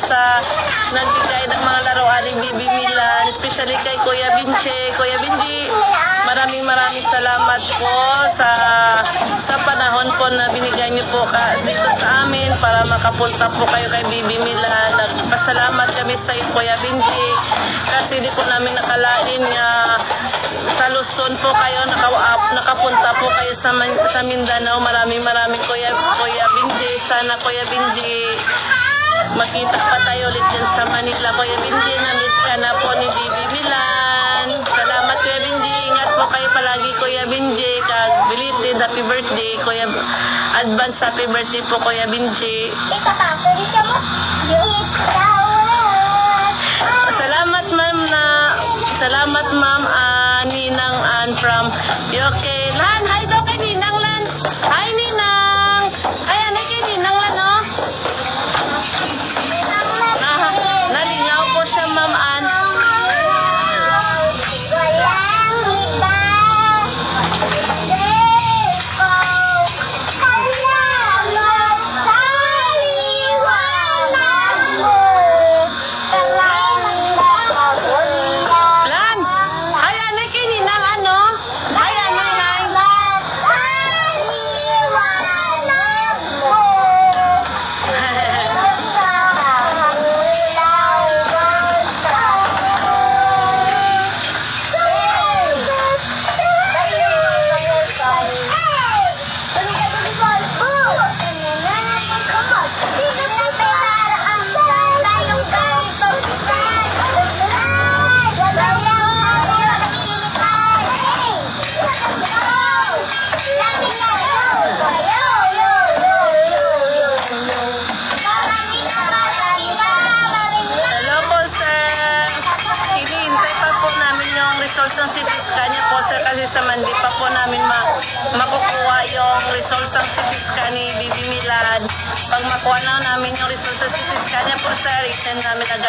sa nagbigay ng mga laruan ni Bibi Milan, especially kay Kuya Binche. Kuya Binchi, maraming salamat po sa panahon po na binigay niyo po dito sa amin para makapunta po kayo kay Bibi Milan. Nagpasalamat kami sa iyo, Kuya Binchi, kasi di po namin nakalain nga sa Luzon po kayo nakapunta po kayo sa Mindanao. Maraming Kuya Binchi. Sana Kuya Binchi, makita pa tayo ulit dyan sa Manila. Kuya Binchi, na-miss ka na po ni Bibi Milan. Salamat Kuya Binchi. Ingat po kayo palagi Kuya Binchi. Belated happy birthday Kuya. Advance happy birthday po Kuya Binchi. Salamat ma'am Ninang Ann from UK. Lan, hi daw kay Ninang Lan. Hi Ninang. Ayan, kay Ninang Lan, oh. Nalingaw po siya ma'am Ann. Ng CT scan niya po sir, kasi sa Monday pa po namin makukuha yung result ng CT scan ni Bibi Milan. Pag makuha na namin yung result ng CT scan niya po sir, i-send namin agad